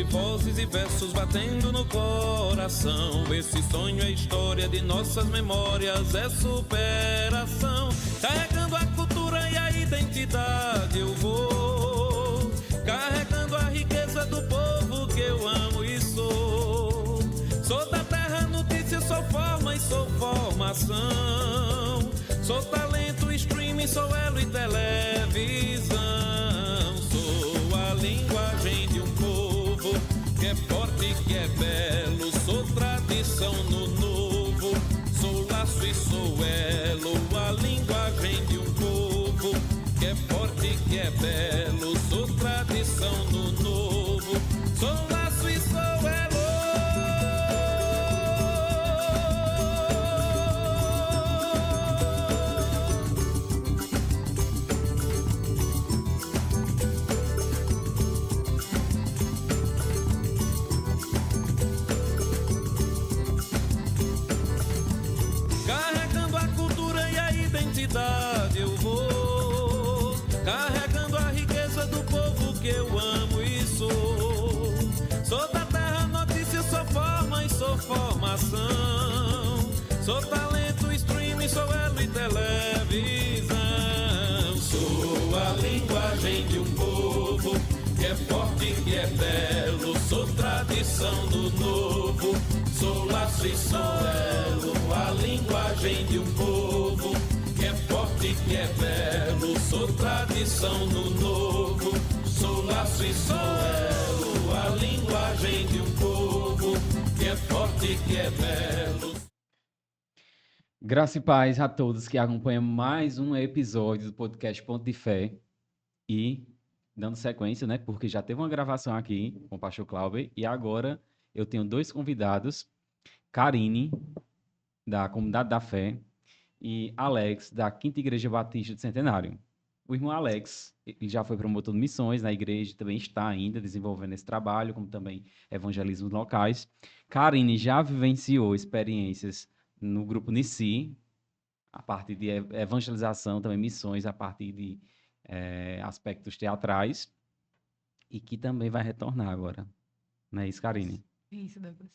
vozes e versos batendo no coração. Esse sonho é história de nossas memórias, é superação. Carregando a cultura e a identidade eu vou, carregando a riqueza do povo que eu amo e sou. Sou da terra, notícia, sou forma e sou formação. Sou talento, streaming, sou elo e televisão. Sou a linguagem de um povo que é forte, que é belo. Sou tradição no novo, sou laço e sou elo. A linguagem de um povo que é forte, que é belo. Sou tradição no novo, sou laço e sou elo. Carregando a cultura e a identidade eu vou, carregando a riqueza do povo que eu amo e sou. Sou da terra, notícia, sou forma e sou formação. Sou talento, streaming, sou elo e televisão. Sou a linguagem de um povo que é forte, que é belo. Sou tradição do novo, sou laço e sou elo. A linguagem de um povo que é forte, que é belo. Sou tradição no novo, sou laço e sou elo. A linguagem de um povo que é forte, que é belo. Graça e paz a todos que acompanham mais um episódio do podcast Ponto de Fé. E dando sequência, né? Porque já teve uma gravação aqui com o pastor Cláudio e agora eu tenho dois convidados, Karine, da Comunidade da Fé, e Alex, da Quinta Igreja Batista do Centenário. O irmão Alex, ele já foi promotor de missões na igreja, também está ainda desenvolvendo esse trabalho, como também evangelismos locais. Karine já vivenciou experiências no grupo Nissi, a partir de evangelização, também missões, a partir de aspectos teatrais, e que também vai retornar agora. Não é isso, Karine? Isso, Douglas.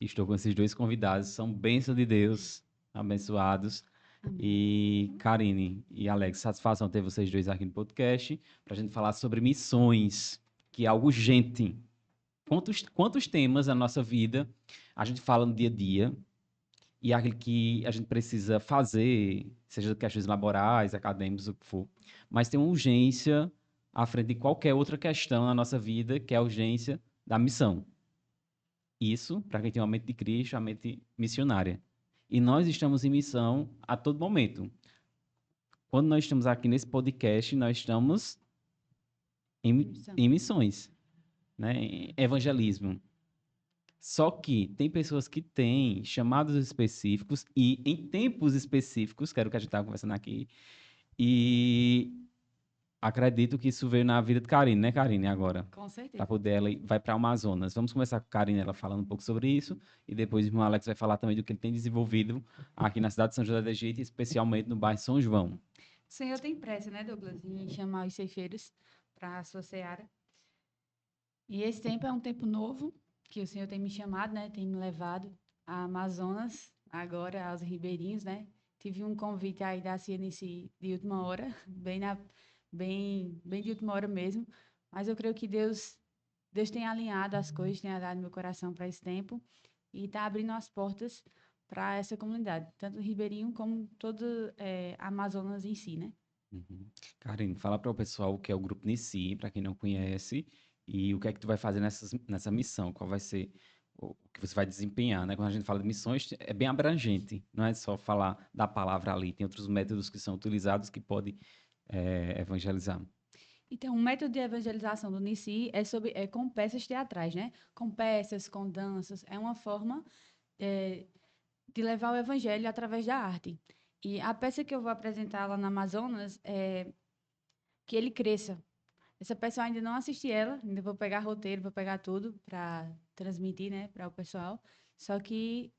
Estou com esses dois convidados, são bênção de Deus, abençoados. Amém. E Karine e Alex, satisfação ter vocês dois aqui no podcast, para a gente falar sobre missões, que é algo urgente. Quantos temas na nossa vida a gente fala no dia a dia, e é aquilo que a gente precisa fazer, seja questões laborais, acadêmicas, o que for, mas tem uma urgência à frente de qualquer outra questão na nossa vida, que é a urgência da missão. Isso, para quem tem uma mente de Cristo, a mente missionária. E nós estamos em missão a todo momento. Quando nós estamos aqui nesse podcast, nós estamos em missões, né? Em evangelismo. Só que tem pessoas que têm chamados específicos e em tempos específicos, que era o que a gente estava conversando aqui, e acredito que isso veio na vida de Karine, né, Karine, agora? Com certeza. Para poder ela vai para o Amazonas. Vamos começar com a Karine, ela falando um pouco sobre isso, e depois o irmão Alex vai falar também do que ele tem desenvolvido aqui na cidade de São José do Egito, especialmente no bairro São João. O Senhor tem pressa, né, Douglas, em chamar os ceifeiros para a sua seara. E esse tempo é um tempo novo, que o Senhor tem me chamado, né, tem me levado a Amazonas, agora aos ribeirinhos, né. Tive um convite aí da CNC de última hora, bem de última hora mesmo, mas eu creio que Deus tem alinhado as coisas, tem dado meu coração para esse tempo e está abrindo as portas para essa comunidade, tanto o Ribeirinho como todo Amazonas em si, né? Uhum. Karine, fala para o pessoal o que é o Grupo Nissi, para quem não conhece, e o que é que tu vai fazer nessa missão, qual vai ser o que você vai desempenhar, né? Quando a gente fala de missões, é bem abrangente, não é só falar da palavra ali, tem outros métodos que são utilizados que podem evangelizar. Então, o método de evangelização do Nissi é com peças teatrais, né? Com peças, com danças. É uma forma de levar o evangelho através da arte. E a peça que eu vou apresentar lá na Amazonas é Que Ele Cresça. Essa peça eu ainda não assisti ela, ainda vou pegar roteiro, vou pegar tudo para transmitir, né, para o pessoal. Só que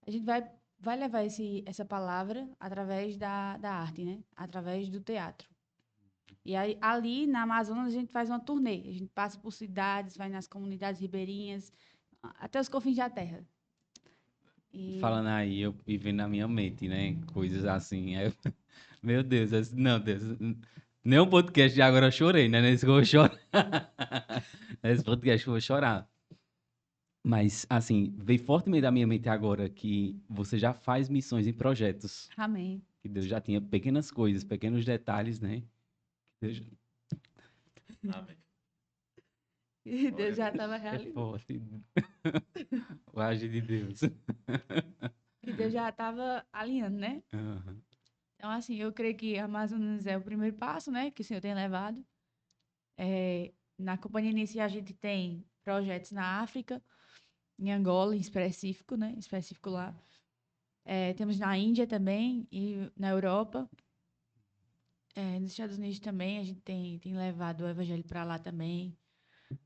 a gente vai levar essa palavra através da arte, né? Através do teatro. E aí, ali na Amazonas a gente faz uma turnê. A gente passa por cidades, vai nas comunidades ribeirinhas, até os confins da terra. E Falando aí, eu e vendo na minha mente, né? Coisas assim. Aí meu Deus, não, Deus. Nenhum podcast de agora eu chorei, né? Nesse que eu vou chorar. Nesse podcast eu vou chorar. Mas, assim, veio fortemente da minha mente agora que você já faz missões em projetos. amém. Que Deus já tinha pequenas coisas, pequenos detalhes, né? Deus Amém. E Deus já estava é realizando. forte. O agir de Deus. Que Deus já estava alinhando, né? Aham. Então, assim, eu creio que Amazonas é o primeiro passo, né? Que o Senhor tem levado. Na Companhia Inicia a gente tem projetos na África, em Angola em específico, né? Específico lá. Temos na Índia também e na Europa. Nos Estados Unidos também a gente tem levado o evangelho para lá também.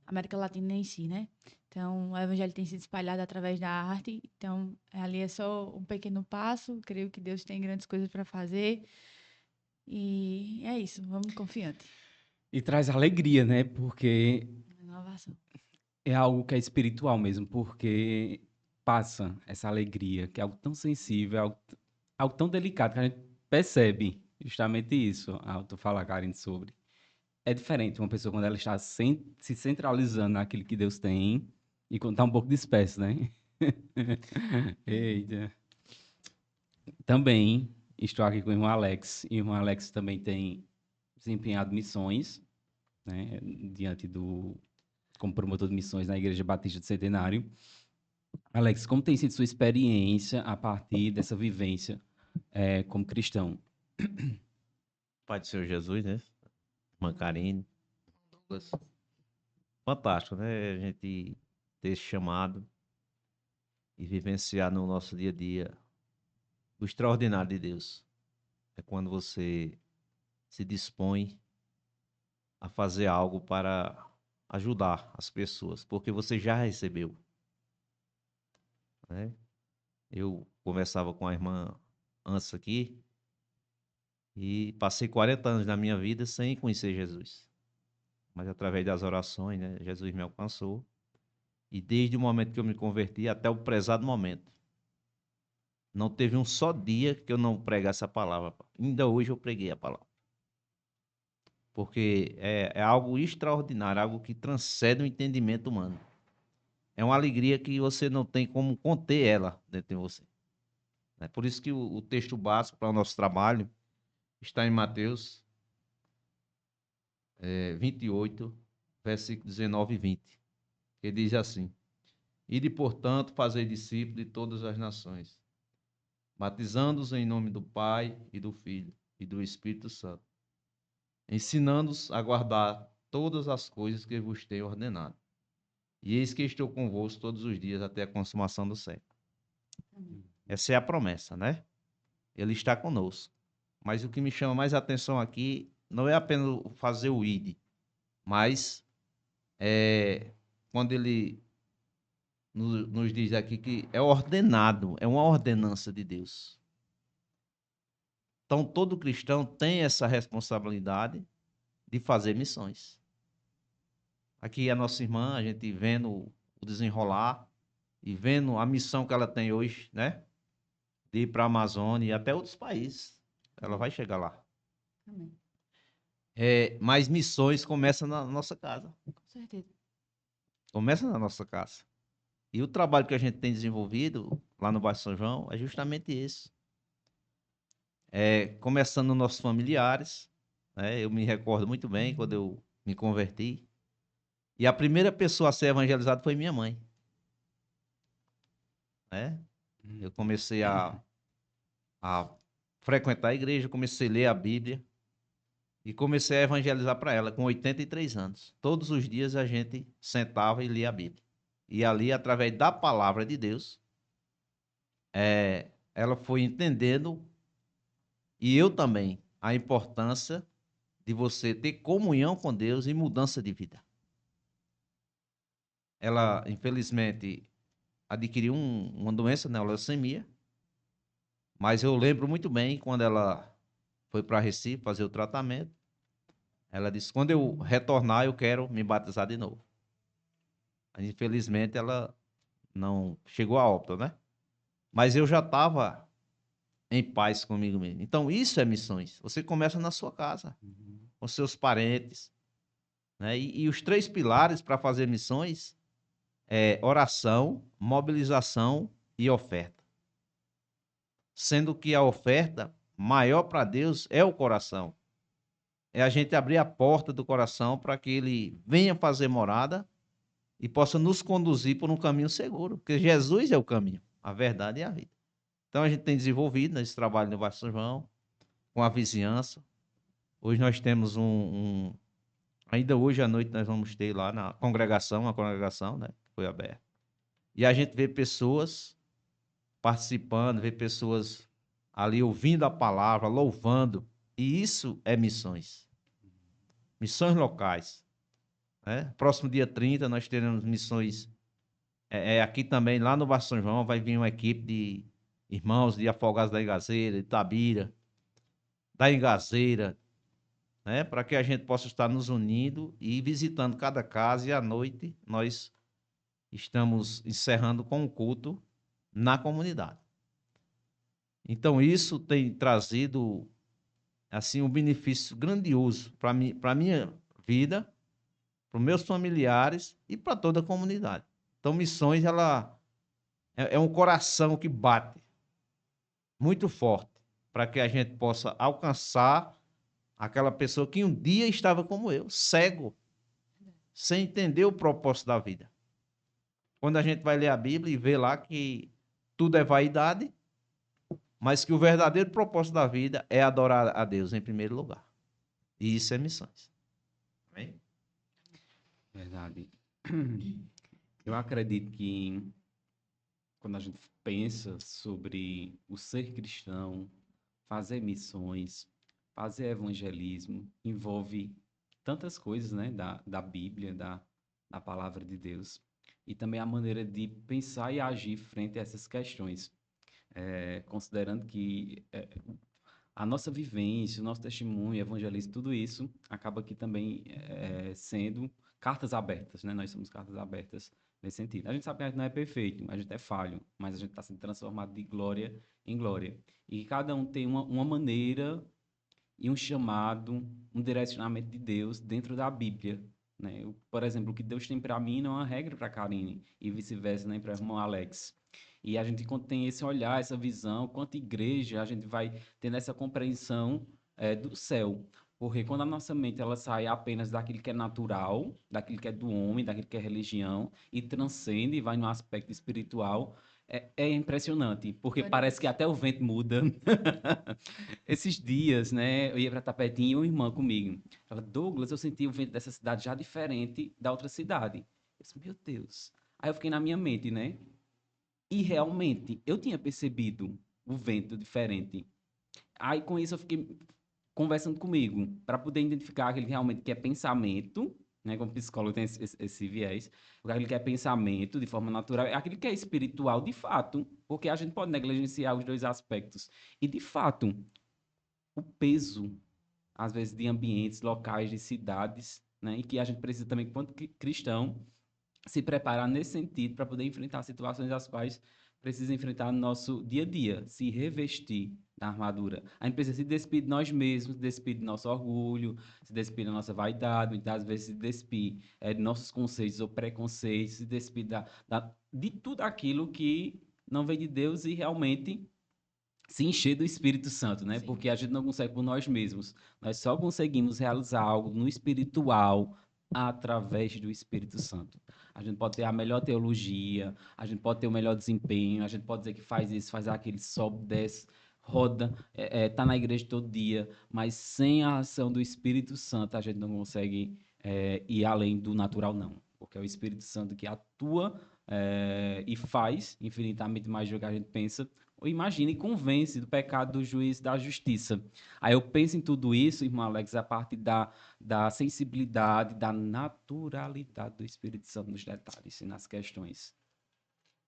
América Latina em si, né? Então, o evangelho tem sido espalhado através da arte. Então, ali é só um pequeno passo. Creio que Deus tem grandes coisas para fazer. E é isso, vamos confiante. E traz alegria, né? Porque Inovação. é algo que é espiritual mesmo, porque passa essa alegria, que é algo tão sensível, algo tão delicado, que a gente percebe justamente isso, ao tu falar, Karen, sobre. É diferente uma pessoa quando ela está se centralizando naquilo que Deus tem e quando está um pouco disperso, né? Eita. Também estou aqui com o irmão Alex, e o irmão Alex também tem desempenhado missões, né, como promotor de missões na Igreja Batista do Centenário. Alex, como tem sido sua experiência a partir dessa vivência como cristão? Pai do Senhor Jesus, né? Irmã Karine, Douglas. Fantástico, né? A gente ter esse chamado e vivenciar no nosso dia a dia o extraordinário de Deus. É quando você se dispõe a fazer algo para ajudar as pessoas, porque você já recebeu, né? Eu conversava com a irmã antes aqui e passei 40 anos da minha vida sem conhecer Jesus. Mas através das orações, né, Jesus me alcançou. E desde o momento que eu me converti até o prezado momento, não teve um só dia que eu não pregasse a palavra. Ainda hoje eu preguei a palavra. Porque é algo extraordinário, algo que transcende o entendimento humano. É uma alegria que você não tem como conter ela dentro de você. É por isso que o texto básico para o nosso trabalho está em Mateus 28, versículos 19 e 20. Que diz assim: Ide, portanto, fazer discípulos de todas as nações, batizando-os em nome do Pai e do Filho e do Espírito Santo, ensinando-os a guardar todas as coisas que vos tenho ordenado. E eis que estou convosco todos os dias até a consumação do século. Essa é a promessa, né? Ele está conosco. Mas o que me chama mais atenção aqui não é apenas fazer o id, mas quando ele nos diz aqui que é ordenado, é uma ordenança de Deus. Então, todo cristão tem essa responsabilidade de fazer missões. Aqui a nossa irmã, a gente vendo o desenrolar e vendo a missão que ela tem hoje, né? De ir para a Amazônia e até outros países. Ela vai chegar lá. Amém. Mas missões começam na nossa casa. Com certeza. Começa na nossa casa. E o trabalho que a gente tem desenvolvido lá no bairro São João é justamente esse. Começando nos nossos familiares, né? Eu me recordo muito bem quando eu me converti. E a primeira pessoa a ser evangelizada foi minha mãe. Né? Eu comecei a frequentar a igreja, comecei a ler a Bíblia e comecei a evangelizar para ela com 83 anos. Todos os dias a gente sentava e lia a Bíblia. E ali, através da palavra de Deus, ela foi entendendo, e eu também, a importância de você ter comunhão com Deus e mudança de vida. Ela, infelizmente, adquiriu uma doença, né, leucemia, mas eu lembro muito bem quando ela foi para Recife fazer o tratamento, Ela disse: quando eu retornar, eu quero me batizar de novo. Mas, infelizmente, ela não chegou a óbito, né? Mas eu já estava em paz comigo mesmo. Então, isso é missões. Você começa na sua casa, com seus parentes, né? E os 3 pilares para fazer missões é oração, mobilização e oferta. Sendo que a oferta maior para Deus é o coração. É a gente abrir a porta do coração para que ele venha fazer morada e possa nos conduzir por um caminho seguro, porque Jesus é o caminho, a verdade e a vida. Então a gente tem desenvolvido nesse trabalho no Bairro São João, com a vizinhança. Hoje nós temos ainda hoje à noite nós vamos ter lá na congregação, a congregação, né, que foi aberta. E a gente vê pessoas participando, vê pessoas ali ouvindo a palavra, louvando, e isso é missões. Missões locais, né? Próximo dia 30 nós teremos missões aqui também, lá no Bairro São João, vai vir uma equipe de irmãos de Afogados da Ingazeira, de Itabira, da Ingazeira, né? Para que a gente possa estar nos unindo e visitando cada casa, e à noite nós estamos encerrando com um culto na comunidade. Então isso tem trazido assim um benefício grandioso para minha vida, para os meus familiares e para toda a comunidade. Então missões ela é um coração que bate muito forte para que a gente possa alcançar aquela pessoa que um dia estava como eu, cego, sem entender o propósito da vida. Quando a gente vai ler a Bíblia e vê lá que tudo é vaidade, mas que o verdadeiro propósito da vida é adorar a Deus em primeiro lugar. E isso é missões. Amém? Verdade. Eu acredito que quando a gente pensa sobre o ser cristão, fazer missões, fazer evangelismo, envolve tantas coisas, né, da Bíblia, da palavra de Deus, e também a maneira de pensar e agir frente a essas questões. Considerando que a nossa vivência, o nosso testemunho, evangelismo, tudo isso acaba aqui também sendo cartas abertas, né? Nós somos cartas abertas nesse sentido. A gente sabe que a gente não é perfeito, a gente é falho, mas a gente está sendo transformado de glória em glória. E cada um tem uma maneira e um chamado, um direcionamento de Deus dentro da Bíblia, né? Por exemplo, o que Deus tem para mim não é uma regra para a Karine, e vice-versa, nem para o irmão Alex. E a gente, quando tem esse olhar, essa visão, quanto igreja, a gente vai tendo essa compreensão do céu. Porque quando a nossa mente ela sai apenas daquilo que é natural, daquilo que é do homem, daquilo que é religião, e transcende e vai no aspecto espiritual, é impressionante, porque parece que até o vento muda. Esses dias, né, eu ia para Tapetinho e uma irmã comigo. Ela, Douglas, eu senti o vento dessa cidade já diferente da outra cidade. Eu disse, meu Deus. Aí eu fiquei na minha mente, né? E realmente, eu tinha percebido o vento diferente. Aí, com isso, eu fiquei conversando comigo, para poder identificar aquele que realmente que é pensamento, né? Como psicólogo tem esse viés, aquele que é pensamento de forma natural, é aquele que é espiritual de fato, porque a gente pode negligenciar os dois aspectos. E, de fato, o peso, às vezes, de ambientes, locais, de cidades, né? E que a gente precisa também, enquanto cristão, se preparar nesse sentido para poder enfrentar situações as quais precisa enfrentar no nosso dia a dia, se revestir da armadura. A gente precisa se despir de nós mesmos, se despir do nosso orgulho, se despir da nossa vaidade, muitas vezes se despir de nossos conceitos ou preconceitos, se despir de tudo aquilo que não vem de Deus e realmente se encher do Espírito Santo, né? Sim. Porque a gente não consegue por nós mesmos. Nós só conseguimos realizar algo no espiritual através do Espírito Santo. A gente pode ter a melhor teologia, a gente pode ter o melhor desempenho, a gente pode dizer que faz isso, faz aquilo, sobe, desce, roda, tá na igreja todo dia, mas sem a ação do Espírito Santo a gente não consegue ir além do natural, não. Porque é o Espírito Santo que atua e faz infinitamente mais do que a gente pensa, ou imagina e convence do pecado, do juízo, da justiça. Aí eu penso em tudo isso, irmão Alex, a parte da sensibilidade, da naturalidade do Espírito Santo nos detalhes e nas questões.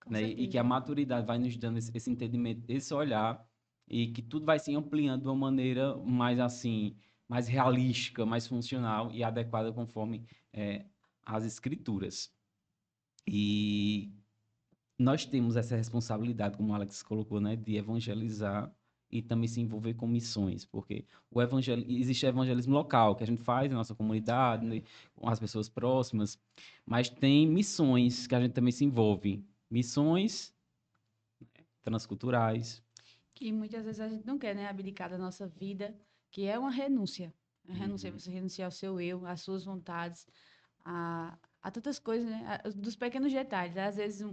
Né? E que a maturidade vai nos dando esse entendimento, esse olhar, e que tudo vai se ampliando de uma maneira mais assim, mais realística, mais funcional e adequada conforme as escrituras. E nós temos essa responsabilidade, como o Alex colocou, né, de evangelizar e também se envolver com missões, porque existe evangelismo local, que a gente faz na nossa comunidade, né, com as pessoas próximas, mas tem missões que a gente também se envolve. Missões transculturais. Que muitas vezes a gente não quer, né, abdicar da nossa vida, que é uma renúncia. A renúncia é você renunciar ao seu eu, às suas vontades, a tantas coisas, né? Dos pequenos detalhes. Às vezes,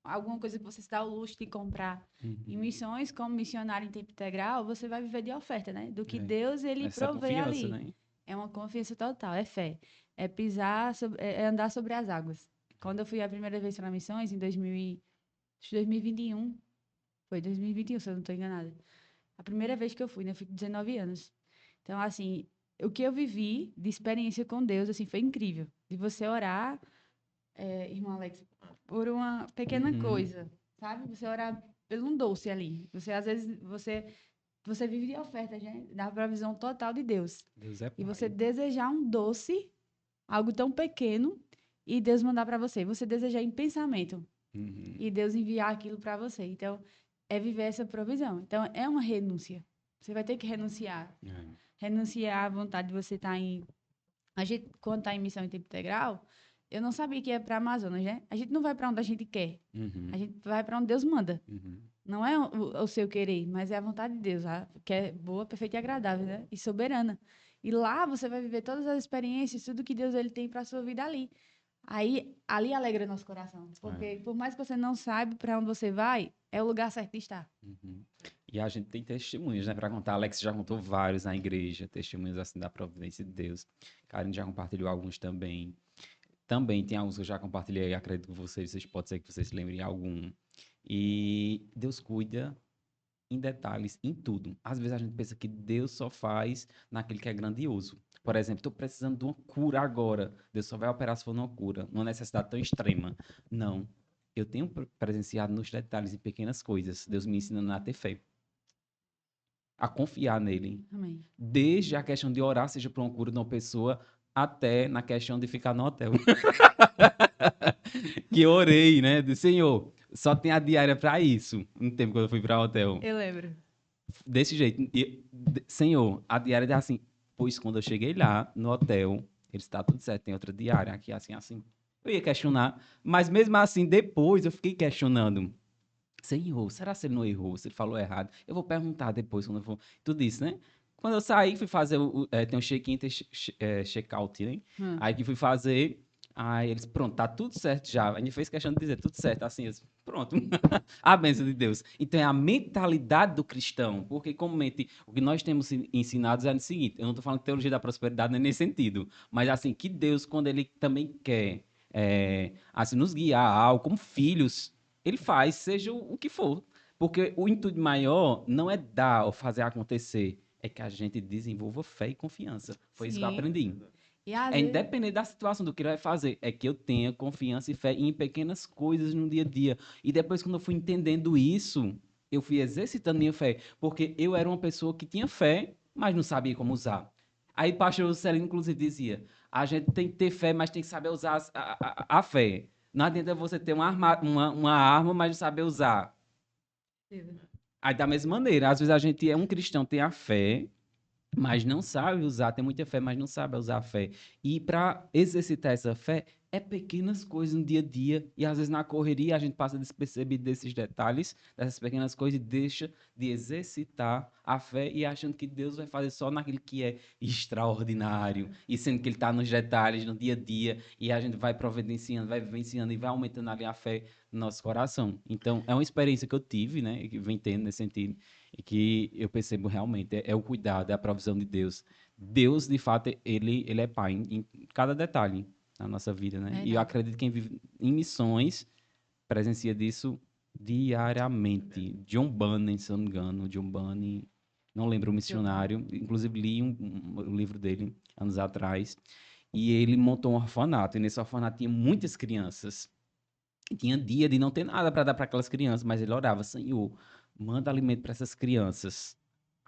alguma coisa que você se dá o luxo de comprar. Em missões, como missionário em tempo integral, você vai viver de oferta, né? Do que Deus, ele Essa provê confiança, ali. né? É uma confiança total, é fé. É pisar, é andar sobre as águas. Quando eu fui a primeira vez para missões, em 2021, foi 2021, se eu não estou enganada. A primeira vez que eu fui, né? Eu fui com 19 anos. Então, assim, o que eu vivi de experiência com Deus, assim, foi incrível. De você orar, irmão Alex, por uma pequena coisa, sabe? Você orar por um doce ali. Você, às vezes, você vive de oferta, gente, da provisão total de Deus. Deus é E pai. você desejar um doce, algo tão pequeno, e Deus mandar para você. Você desejar em pensamento. E Deus enviar aquilo para você. Então, é viver essa provisão. Então, é uma renúncia. Você vai ter que renunciar. Renunciar à vontade de você estar em... A gente, quando está em missão em tempo integral, eu não sabia que ia para Amazonas, né? A gente não vai para onde a gente quer. A gente vai para onde Deus manda. Não é o seu querer, mas é a vontade de Deus, que é boa, perfeita e agradável, né? E soberana. E lá você vai viver todas as experiências, tudo que Deus ele tem para a sua vida ali. Aí, ali alegra nosso coração. Porque, por mais que você não saiba para onde você vai, é o lugar certo de estar. E a gente tem testemunhos, né, para contar. Alex já contou vários na igreja, testemunhos assim da providência de Deus. Karen já compartilhou alguns também. Também tem alguns que eu já compartilhei, acredito que vocês pode ser que vocês se lembrem de algum. E Deus cuida em detalhes, em tudo. Às vezes a gente pensa que Deus só faz naquele que é grandioso. Por exemplo, estou precisando de uma cura agora. Deus só vai operar se for uma cura, numa necessidade tão extrema. Não. Eu tenho presenciado nos detalhes e pequenas coisas. Deus me ensinando a ter fé. A confiar nele. Amém. Desde a questão de orar, seja para uma cura de uma pessoa, até na questão de ficar no hotel. Que eu orei, né? Do Senhor, só tem a diária para isso. No tempo que eu fui para o hotel. Eu lembro. Desse jeito. Senhor, a diária é assim. Pois quando eu cheguei lá, no hotel, ele está tudo certo, tem outra diária aqui, assim, assim. Eu ia questionar, mas mesmo assim, depois eu fiquei questionando. Senhor, será que ele não errou? Se ele falou errado? Eu vou perguntar depois, quando eu for... Tudo isso, né? Quando eu saí, fui fazer tem um check-in, tem check-out, né? Aí que fui fazer... Aí eles, pronto, tá tudo certo já. A gente fez questão de dizer, tudo certo, assim, eles, pronto. A bênção de Deus. Então, é a mentalidade do cristão. Porque, comumente, o que nós temos ensinados é o seguinte, eu não estou falando de teologia da prosperidade nem nesse sentido, mas, assim, que Deus, quando ele também quer, assim, nos guiar a algo, como filhos, ele faz, seja o que for. Porque o intuito maior não é dar ou fazer acontecer, é que a gente desenvolva fé e confiança. Foi isso que eu aprendi. Independente da situação do que ele vai fazer, é que eu tenha confiança e fé em pequenas coisas no dia a dia. E depois, quando eu fui entendendo isso, eu fui exercitando minha fé, porque eu era uma pessoa que tinha fé, mas não sabia como usar. Aí o pastor Celino, inclusive, dizia, a gente tem que ter fé, mas tem que saber usar a fé. Não adianta você ter uma arma, mas não saber usar. Aí, da mesma maneira, às vezes a gente é um cristão, tem a fé, mas não sabe usar, tem muita fé, mas não sabe usar a fé. E para exercitar essa fé, é pequenas coisas no dia a dia, e às vezes na correria a gente passa despercebido desses detalhes, dessas pequenas coisas, e deixa de exercitar a fé e achando que Deus vai fazer só naquilo que é extraordinário, e sendo que Ele está nos detalhes, no dia a dia, e a gente vai providenciando, vai vivenciando e vai aumentando ali a fé no nosso coração. Então, é uma experiência que eu tive, né, que vem tendo nesse sentido, e que eu percebo realmente, é o cuidado, é a provisão de Deus. Deus, de fato, ele é pai em cada detalhe na nossa vida, né? E eu acredito que quem vive em missões presencia disso diariamente. John Bunyan, se não me engano, John Bunyan, não lembro o missionário, inclusive li um livro dele anos atrás, e ele montou um orfanato, e nesse orfanato tinha muitas crianças. E tinha dia de não ter nada para dar para aquelas crianças, mas ele orava, Senhor, manda alimento para essas crianças.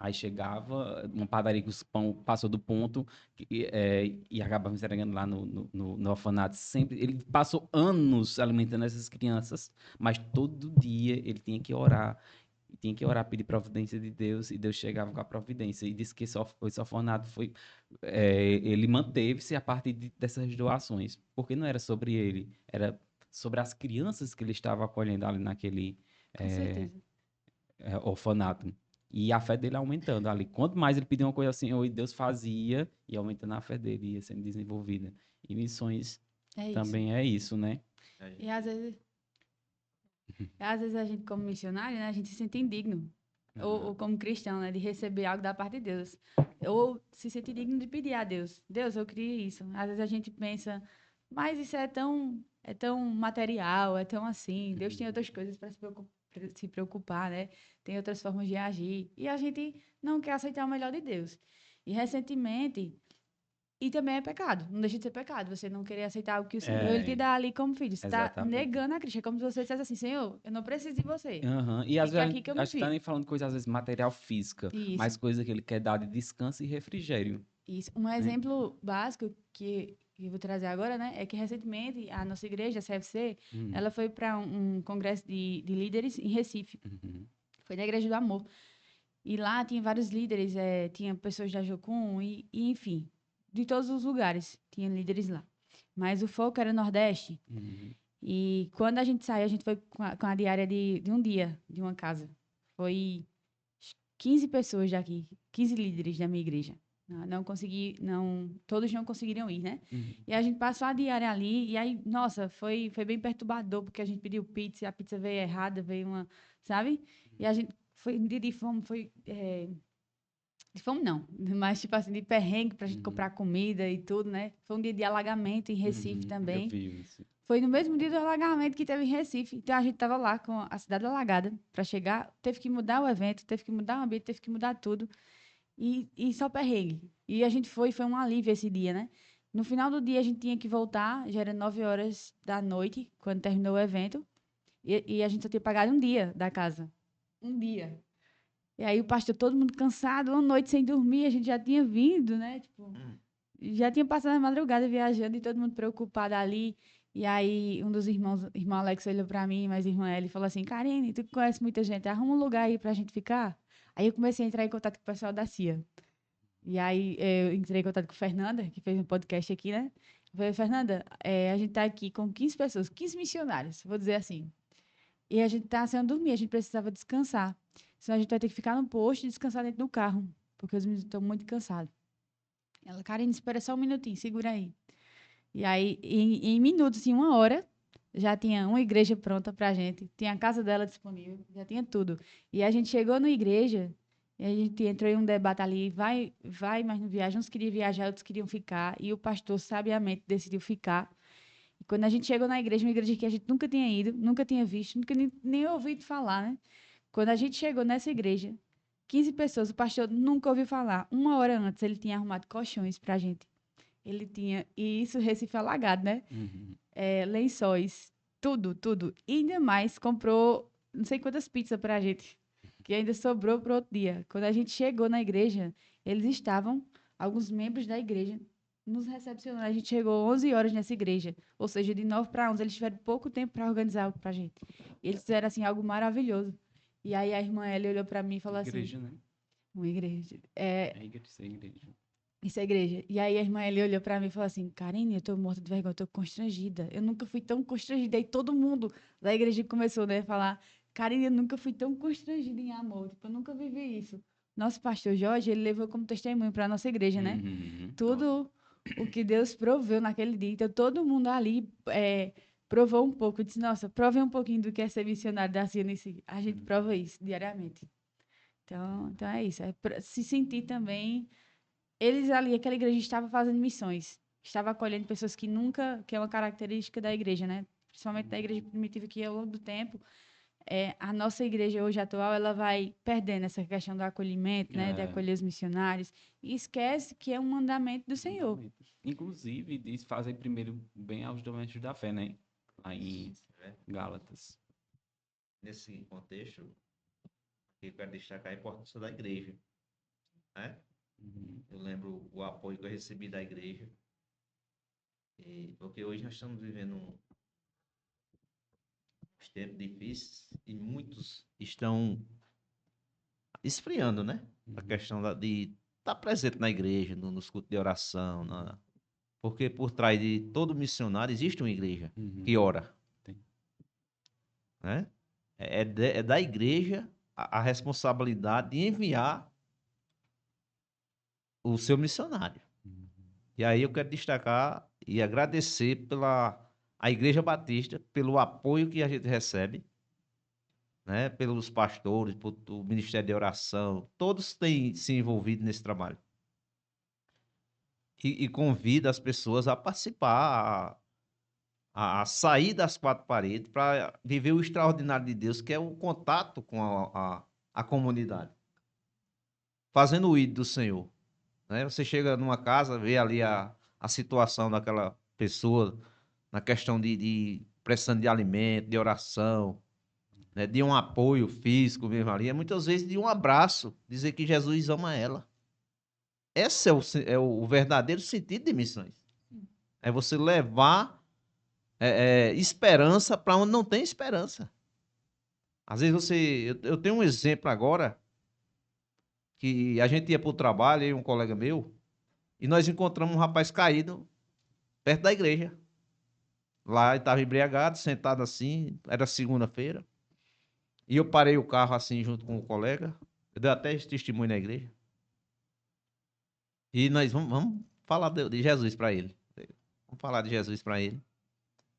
Aí chegava, uma padaria que o pão passou do ponto e acabava entregando lá no orfanato. Sempre, ele passou anos alimentando essas crianças, mas todo dia ele tinha que orar, pedir providência de Deus, e Deus chegava com a providência. E disse que esse orfanato ele manteve-se a partir dessas doações, porque não era sobre ele, era sobre as crianças que ele estava acolhendo ali naquele Com certeza. orfanato. E a fé dele aumentando ali. Quanto mais ele pedia uma coisa assim, ou Deus fazia, e aumentando a fé dele, ia sendo desenvolvida. E missões É isso. também é isso, né? E às vezes a gente, como missionário, né, a gente se sente indigno. Ou como cristão, né, de receber algo da parte de Deus. Ou se sente digno de pedir a Deus. Deus, eu queria isso. Às vezes a gente pensa, mas isso é tão material, é tão assim. Deus tem outras coisas para se preocupar, né? Tem outras formas de agir. E a gente não quer aceitar o melhor de Deus. E recentemente, e também é pecado, não deixa de ser pecado. Você não querer aceitar o que o Senhor ele te dá ali como filho. Você está Exatamente. negando a Cristo. É como se você dissesse assim, Senhor, eu não preciso de você. Aham. E às Fica vezes aqui que eu a me gente tá fico. nem falando de coisa, às vezes, material física, Isso, mas coisa que ele quer dar de descanso e refrigério, isso. Um né? exemplo básico que eu vou trazer agora, né, é que recentemente a nossa igreja, a CFC, Uhum. ela foi para um congresso de líderes em Recife. Uhum. Foi na Igreja do Amor. E lá tinha vários líderes, tinha pessoas da Jocum enfim, de todos os lugares tinha líderes lá. Mas o foco era Nordeste. Uhum. E quando a gente saiu, a gente foi com a diária de um dia, de uma casa. Foi 15 pessoas daqui, 15 líderes da minha igreja. Não consegui, não, todos não conseguiriam ir, né? Uhum. E a gente passou a diária ali, e aí, nossa, foi bem perturbador, porque a gente pediu pizza, e a pizza veio errada, veio uma, sabe? E a gente foi um dia de fome, de fome não, mas tipo assim, de perrengue pra gente Uhum. comprar comida e tudo, né? Foi um dia de alagamento em Recife Uhum. Eu também. vi isso. Foi no mesmo dia do alagamento que teve em Recife. Então a gente tava lá com a cidade alagada para chegar, teve que mudar o evento, teve que mudar o ambiente, teve que mudar tudo. E só perrengue. E a gente foi um alívio esse dia, né? No final do dia a gente tinha que voltar, já era 9 horas da noite, quando terminou o evento, e a gente só tinha pagado um dia da casa. Um dia. E aí o pastor, todo mundo cansado, uma noite sem dormir, a gente já tinha vindo, né? Tipo, já tinha passado a madrugada viajando e todo mundo preocupado ali. E aí, um dos irmãos, irmão Alex, olhou pra mim, mas irmã Ellie falou assim: Karine, tu que conhece muita gente, arruma um lugar aí pra gente ficar. Aí eu comecei a entrar em contato com o pessoal da CIA. E aí eu entrei em contato com a Fernanda, que fez um podcast aqui, né? Eu falei, Fernanda, a gente tá aqui com 15 pessoas, 15 missionários, vou dizer assim. E a gente tá sem dormir, a gente precisava descansar. Senão a gente vai ter que ficar no posto e descansar dentro do carro, porque os meninos estão muito cansados. Ela, Karine, espera só um minutinho, segura aí. E aí, em minutos, assim, uma hora, já tinha uma igreja pronta pra gente, tinha a casa dela disponível, já tinha tudo. E a gente chegou na igreja, e a gente entrou em um debate ali, vai, mas não viaja. Uns queriam viajar, outros queriam ficar, e o pastor sabiamente decidiu ficar. E quando a gente chegou na igreja, uma igreja que a gente nunca tinha ido, nunca tinha visto, nunca nem ouvido falar, né? Quando a gente chegou nessa igreja, 15 pessoas, o pastor nunca ouviu falar. Uma hora antes, ele tinha arrumado colchões pra gente. Ele tinha, e isso Recife alagado, né? Uhum. Lençóis, tudo, tudo. E ainda mais comprou não sei quantas pizzas pra gente, que ainda sobrou para outro dia. Quando a gente chegou na igreja, eles estavam, alguns membros da igreja, nos recepcionando. A gente chegou 11 horas nessa igreja, ou seja, de 9 para 11. Eles tiveram pouco tempo para organizar algo pra gente. E eles fizeram, assim, algo maravilhoso. E aí a irmã Ellie olhou para mim e falou Igreja, assim, né? uma igreja. É igreja. Isso é igreja. E aí a irmã ele olhou pra mim e falou assim, Karine, eu tô morta de vergonha, eu tô constrangida. Eu nunca fui tão constrangida. E todo mundo da igreja começou, né, a falar, Karine, eu nunca fui tão constrangida em amor. Tipo, eu nunca vivi isso. Nosso pastor Jorge, ele levou como testemunho pra nossa igreja, né? Uhum. Tudo o que Deus proveu naquele dia. Então, todo mundo ali provou um pouco. Eu disse, nossa, provei um pouquinho do que é ser missionário da CNC. A gente prova isso diariamente. Então é isso. É pra se sentir também eles ali, aquela igreja estava fazendo missões, estava acolhendo pessoas que nunca, que é uma característica da igreja, né? Principalmente da igreja primitiva, que ao longo do tempo, a nossa igreja hoje atual, ela vai perdendo essa questão do acolhimento, né? De É, acolher os missionários, e esquece que é um mandamento do Senhor. inclusive, diz fazer primeiro bem aos domésticos da fé, né? Lá em né? Gálatas. Nesse contexto, eu quero destacar a importância da igreja. né? Eu lembro o apoio que eu recebi da igreja. Porque hoje nós estamos vivendo uns tempos difíceis e muitos estão esfriando, né? A questão de estar presente na igreja, nos cultos de oração, porque por trás de todo missionário existe uma igreja que ora. Tem. Né? É da igreja a responsabilidade de enviar o seu missionário. E aí eu quero destacar e agradecer a Igreja Batista pelo apoio que a gente recebe, né? Pelos pastores, pelo Ministério de Oração, todos têm se envolvido nesse trabalho. E convida as pessoas a participar, a sair das quatro paredes para viver o extraordinário de Deus, que é o contato com a comunidade. Fazendo o ídolo do Senhor. Né? Você chega numa casa, vê ali a situação daquela pessoa, na questão de prestando de alimento, de oração, né? De um apoio físico mesmo ali, muitas vezes de um abraço, dizer que Jesus ama ela. Esse é o verdadeiro sentido de missões. É você levar esperança para onde não tem esperança. Às vezes eu tenho um exemplo agora, que a gente ia para o trabalho, eu e um colega meu, e nós encontramos um rapaz caído perto da igreja. Lá ele estava embriagado, sentado assim, era segunda-feira. E eu parei o carro assim junto com o colega. Eu dei até esse testemunho na igreja. E nós vamos falar de Jesus para ele. Vamos falar de Jesus para ele.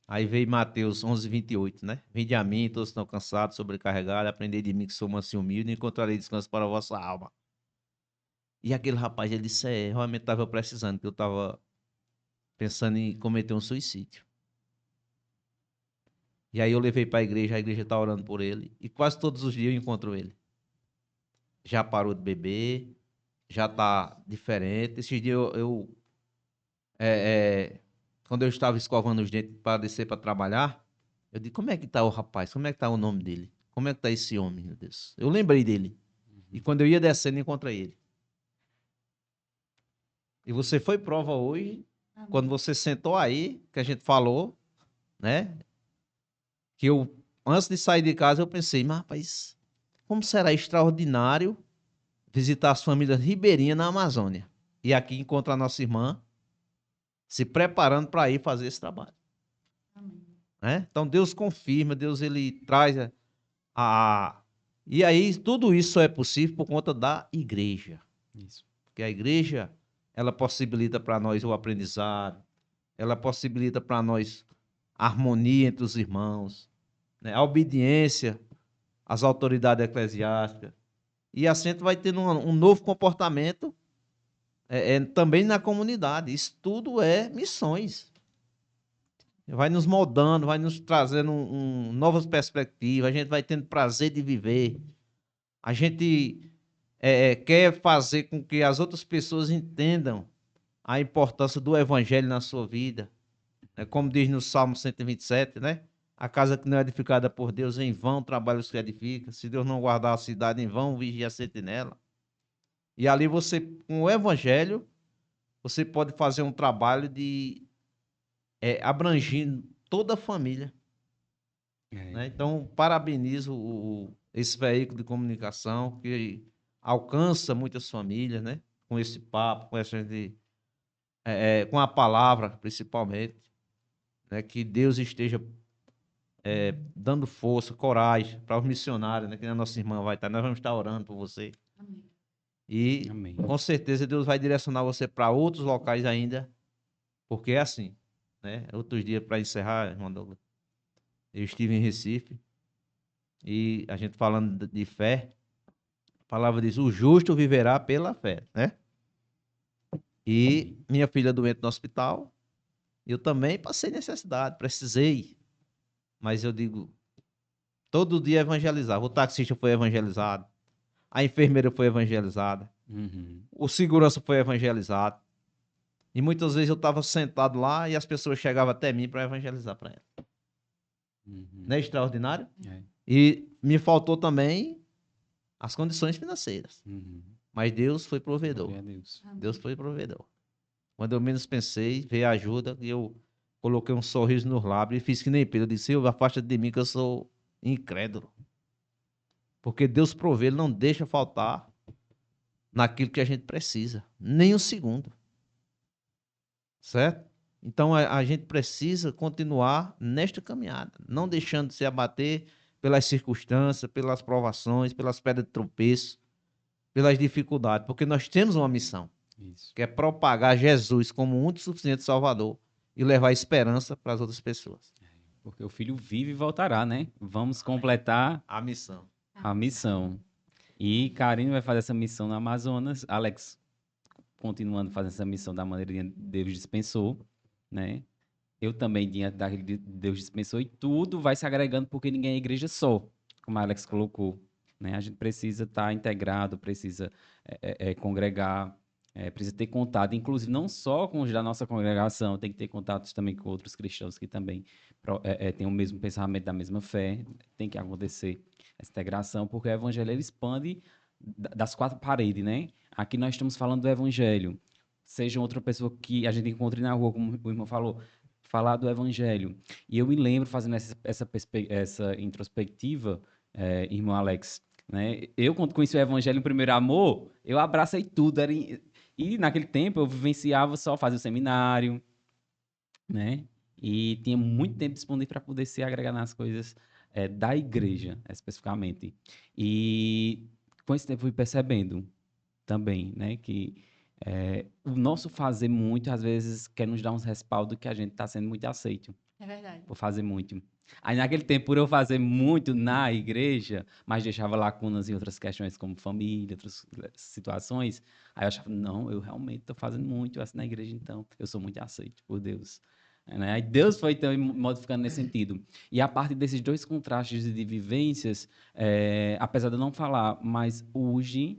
Aí veio Mateus 11:28, né? Vinde a mim, todos estão cansados, sobrecarregados, aprendei de mim que sou manso e humilde, e encontrarei descanso para a vossa alma. E aquele rapaz, ele disse, realmente estava precisando, porque eu estava pensando em cometer um suicídio. E aí eu levei para a igreja está orando por ele, e quase todos os dias eu encontro ele. Já parou de beber, já está diferente. Esses dias quando eu estava escovando os dentes para descer para trabalhar, eu disse, como é que está o rapaz? Como é que está o nome dele? Como é que está esse homem, meu Deus? Eu lembrei dele. E quando eu ia descendo, encontrei ele. E você foi prova hoje, quando você sentou aí, que a gente falou, né? Que eu, antes de sair de casa, eu pensei, mas rapaz, como será extraordinário visitar as famílias ribeirinhas na Amazônia. E aqui encontra a nossa irmã se preparando para ir fazer esse trabalho. Né? Então Deus confirma, Deus ele traz E aí tudo isso é possível por conta da igreja. Isso. Porque a igreja, ela possibilita para nós o aprendizado, ela possibilita para nós a harmonia entre os irmãos, né? A obediência às autoridades eclesiásticas. E assim a gente vai tendo um novo comportamento também na comunidade. Isso tudo é missões. Vai nos moldando, vai nos trazendo novas perspectivas, a gente vai tendo prazer de viver. A gente quer fazer com que as outras pessoas entendam a importância do evangelho na sua vida. Como diz no Salmo 127, né? A casa que não é edificada por Deus, em vão trabalha os que edificam. Se Deus não guardar a cidade, em vão vigia a sentinela. E ali você, com o evangelho, você pode fazer um trabalho de abranger toda a família. Né? Então, parabenizo esse veículo de comunicação que alcança muitas famílias, né? Com esse papo, com a palavra, principalmente. Né? Que Deus esteja dando força, coragem para os missionários, né? Que a nossa irmã vai estar. Nós vamos estar orando por você. Amém. E Amém. Com certeza Deus vai direcionar você para outros locais ainda, porque é assim, né? Outros dias, para encerrar, irmão Douglas, eu estive em Recife e a gente falando de fé, a palavra diz, o justo viverá pela fé, né? E minha filha doente no hospital, eu também passei necessidade, precisei, mas eu digo, todo dia evangelizar. O taxista foi evangelizado, a enfermeira foi evangelizada, o segurança foi evangelizado. E muitas vezes eu estava sentado lá e as pessoas chegavam até mim para evangelizar para ela. Não é extraordinário? E me faltou também as condições financeiras. Mas Deus foi provedor. Glória a Deus. Deus foi provedor. Quando eu menos pensei, veio a ajuda e eu coloquei um sorriso nos lábios e fiz que nem Pedro. Eu disse, Senhor, afasta de mim que eu sou incrédulo. Porque Deus provê, Ele não deixa faltar naquilo que a gente precisa. Nem um segundo. Certo? Então a gente precisa continuar nesta caminhada. Não deixando de se abater pelas circunstâncias, pelas provações, pelas pedras de tropeço, pelas dificuldades. Porque nós temos uma missão. Isso. Que é propagar Jesus como o único e suficiente Salvador e levar esperança para as outras pessoas. Porque o filho vive e voltará, né? Vamos completar A missão. a missão. E Karine vai fazer essa missão no Amazonas. Alex, continuando fazendo essa missão da maneira que Deus dispensou, né? Eu também, diante daquele que Deus dispensou, e tudo vai se agregando, porque ninguém é igreja só, como a Alex colocou, né? A gente precisa estar integrado, precisa congregar, precisa ter contato, inclusive não só com os da nossa congregação, tem que ter contatos também com outros cristãos que também têm o mesmo pensamento, da mesma fé. Tem que acontecer essa integração, porque o evangelho ele expande das quatro paredes, né? Aqui nós estamos falando do evangelho. Seja outra pessoa que a gente encontre na rua, como o irmão falou, falar do evangelho. E eu me lembro, fazendo essa introspectiva, irmão Alex, né? Eu, quando conheci o evangelho em primeiro amor, eu abracei tudo. E naquele tempo eu vivenciava só fazer o seminário, né? E tinha muito tempo disponível para poder se agregar nas coisas da igreja, especificamente. E com esse tempo eu fui percebendo também, né, que o nosso fazer muito, às vezes, quer nos dar uns respaldos que a gente está sendo muito aceito É verdade. por fazer muito. Aí, naquele tempo, por eu fazer muito na igreja, mas deixava lacunas em outras questões, como família, outras situações, aí eu achava, não, eu realmente estou fazendo muito assim na igreja, então eu sou muito aceito por Deus. Né? Aí Deus foi também modificando nesse sentido. E a partir desses dois contrastes de vivências, apesar de eu não falar, mas hoje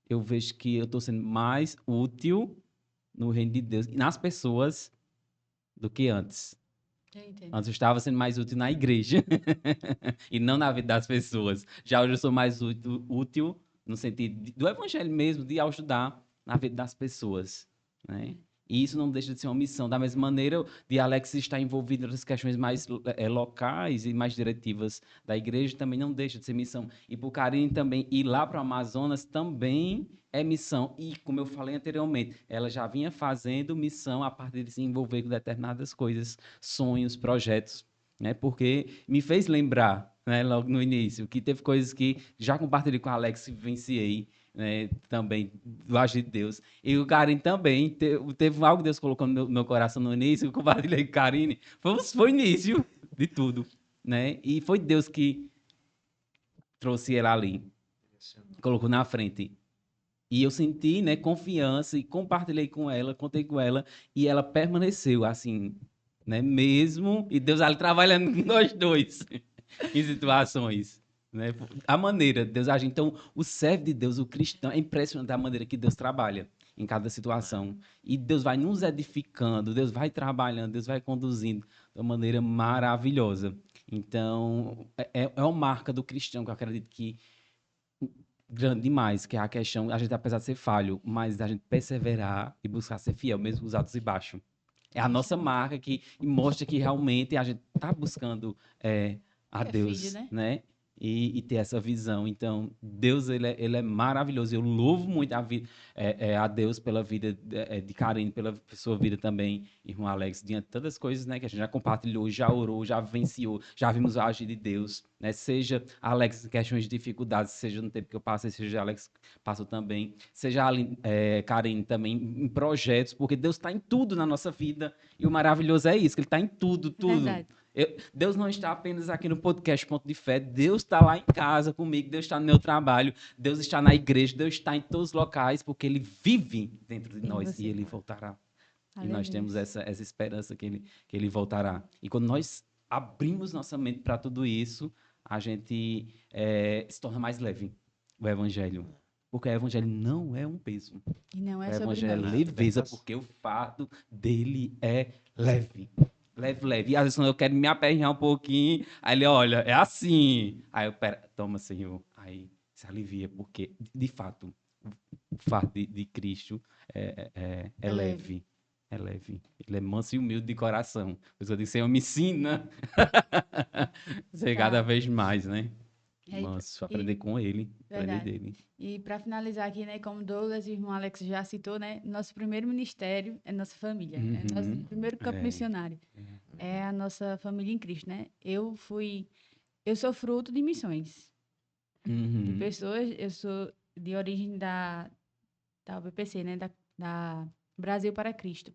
eu vejo que eu estou sendo mais útil no reino de Deus e nas pessoas do que antes. Eu entendo. Antes eu estava sendo mais útil na igreja e não na vida das pessoas. Já hoje eu sou mais útil no sentido do evangelho mesmo, de ajudar na vida das pessoas, né? E isso não deixa de ser uma missão. Da mesma maneira, de Alex estar envolvido nas questões mais locais e mais diretivas da igreja, também não deixa de ser missão. E para o Karine também ir lá para o Amazonas também é missão. E, como eu falei anteriormente, ela já vinha fazendo missão a partir de se envolver com determinadas coisas, sonhos, projetos, né? Porque me fez lembrar, né, logo no início, que teve coisas que já compartilhei com a Alex e vivenciei, né, também, do agir de Deus. E o Karine também, teve algo que Deus colocou no meu coração no início, eu compartilhei com a Karine, foi o início de tudo, né? E foi Deus que trouxe ela ali, colocou na frente. E eu senti, né, confiança e compartilhei com ela, contei com ela, e ela permaneceu, assim, né, mesmo, e Deus ali trabalhando com nós dois, em situações. Né? A maneira de Deus agir. Então, o servo de Deus, o cristão, é impressionante a maneira que Deus trabalha em cada situação. E Deus vai nos edificando, Deus vai trabalhando, Deus vai conduzindo de uma maneira maravilhosa. Então, é uma marca do cristão que eu acredito que grande demais, que é a questão, a gente, apesar de ser falho, mas a gente perseverar e buscar ser fiel, mesmo com os altos e baixos. É a nossa marca que mostra que realmente a gente está buscando a Deus, filho, né? E ter essa visão. Então, Deus, ele é maravilhoso. Eu louvo muito a Deus pela vida de Karine, pela sua vida também, irmão Alex, diante de tantas coisas, né, que a gente já compartilhou, já orou, já vivenciou, já vimos a agir de Deus, né? Seja Alex em questões de dificuldades, seja no tempo que eu passei, seja Alex passou também, seja Karine também em projetos, porque Deus está em tudo na nossa vida, e o maravilhoso é isso, que Ele está em tudo. Verdade. Deus não está apenas aqui no podcast Ponto de Fé, Deus está lá em casa comigo, Deus está no meu trabalho, Deus está na igreja, Deus está em todos os locais, porque Ele vive dentro de nós e Ele voltará. E nós temos essa esperança que ele voltará. E quando nós abrimos nossa mente para tudo isso, a gente se torna mais leve, o Evangelho. Porque o Evangelho não é um peso. E não é O sobre Evangelho é nós. leveza, porque o fardo dele é leve. Leve. E às vezes quando eu quero me aperrear um pouquinho, aí ele, olha, é assim. Aí eu, toma, Senhor. Aí se alivia, porque, de fato, o fardo de Cristo é leve. É leve. Ele é manso e humilde de coração. Por isso eu disse, Senhor, me ensina ser cada Tá. vez mais, né? E aí, Manso, aprender com ele, aprender verdade. dele. E para finalizar aqui, né, como Douglas e o irmão Alex já citou, né, nosso primeiro ministério é nossa família, é nosso Uhum. primeiro campo É. missionário, é a nossa família em Cristo, né? Eu sou fruto de missões, de Uhum. pessoas, eu sou de origem da UBPC, né, da Brasil para Cristo.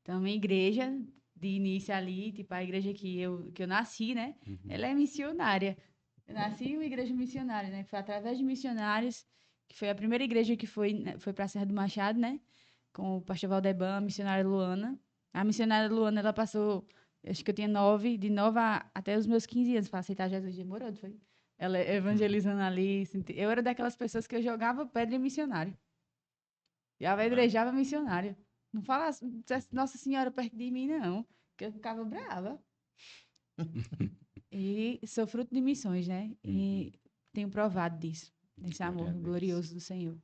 Então, minha igreja, de início ali, tipo, a igreja que eu nasci, né, ela é missionária. Eu nasci em uma igreja missionária, né? Foi através de missionários, que foi a primeira igreja que foi para a Serra do Machado, né? Com o pastor Valdeban, a missionária Luana. A missionária Luana, ela passou, acho que eu tinha de 9 até os meus 15 anos para aceitar Jesus. Demorou, não foi? Ela evangelizando ali. Eu era daquelas pessoas que eu jogava pedra em missionário. E apedrejava missionário. Não falasse, não dissesse Nossa Senhora perto de mim, não. Que eu ficava brava. E sou fruto de missões, né? E tenho provado disso, desse Glória amor a Deus. glorioso do Senhor.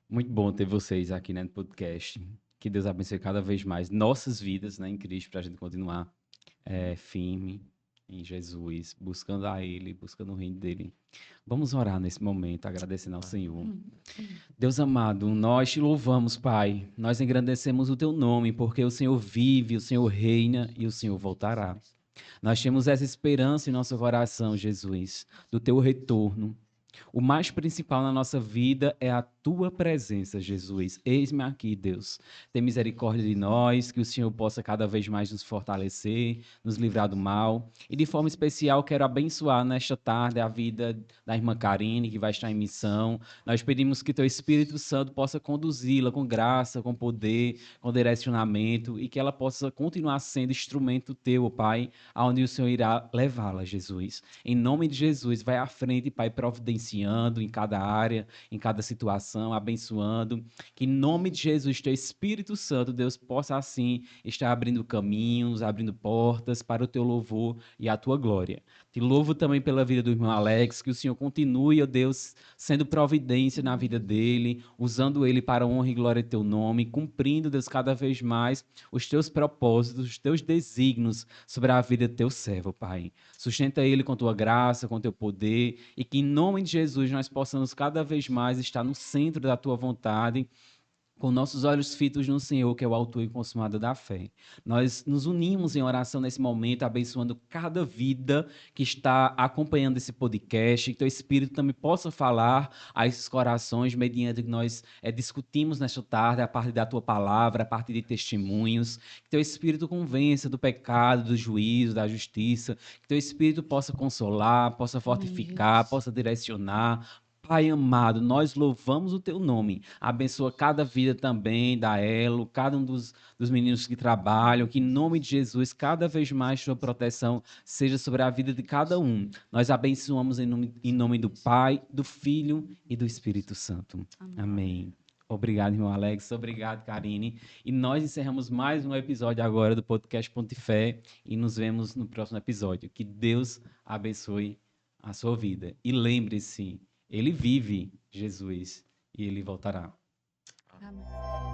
Muito bom ter vocês aqui, né, no podcast. Que Deus abençoe cada vez mais nossas vidas, né, em Cristo, para a gente continuar firme em Jesus, buscando a Ele, buscando o reino dele. Vamos orar nesse momento, agradecendo ao Senhor. Deus amado, nós te louvamos, Pai. Nós engrandecemos o teu nome, porque o Senhor vive, o Senhor reina e o Senhor voltará. Nós temos essa esperança em nosso coração, Jesus, do teu retorno. O mais principal na nossa vida é a tua presença, Jesus. Eis-me aqui, Deus. Tem misericórdia de nós, que o Senhor possa cada vez mais nos fortalecer, nos livrar do mal. E de forma especial, quero abençoar nesta tarde a vida da irmã Karine, que vai estar em missão. Nós pedimos que teu Espírito Santo possa conduzi-la com graça, com poder, com direcionamento, e que ela possa continuar sendo instrumento teu, Pai, aonde o Senhor irá levá-la, Jesus. Em nome de Jesus, vai à frente, Pai, providenciando em cada área, em cada situação, abençoando. Que em nome de Jesus, teu Espírito Santo, Deus, possa assim estar abrindo caminhos, abrindo portas para o teu louvor e a tua glória. Te louvo também pela vida do irmão Alex, que o Senhor continue, ó Deus, sendo providência na vida dele, usando ele para a honra e glória do teu nome, cumprindo, Deus, cada vez mais os teus propósitos, os teus desígnios sobre a vida do teu servo, Pai. Sustenta ele com tua graça, com teu poder, e que em nome de Jesus nós possamos cada vez mais estar no centro da tua vontade, com nossos olhos fitos no Senhor, que é o autor e consumador da fé. Nós nos unimos em oração nesse momento, abençoando cada vida que está acompanhando esse podcast, que teu Espírito também possa falar a esses corações, mediante que nós discutimos nesta tarde, a partir da tua palavra, a partir de testemunhos, que teu Espírito convença do pecado, do juízo, da justiça, que teu Espírito possa consolar, possa fortificar, Jesus. possa direcionar. Pai amado, nós louvamos o teu nome. Abençoa cada vida também da Elo, cada um dos meninos que trabalham. Que em nome de Jesus, cada vez mais tua proteção seja sobre a vida de cada um. Nós abençoamos em nome do Pai, do Filho e do Espírito Santo. Amém. Obrigado, irmão Alex. Obrigado, Karine. E nós encerramos mais um episódio agora do podcast Ponte Fé e nos vemos no próximo episódio. Que Deus abençoe a sua vida. E lembre-se, ele vive, Jesus, e ele voltará. Amém.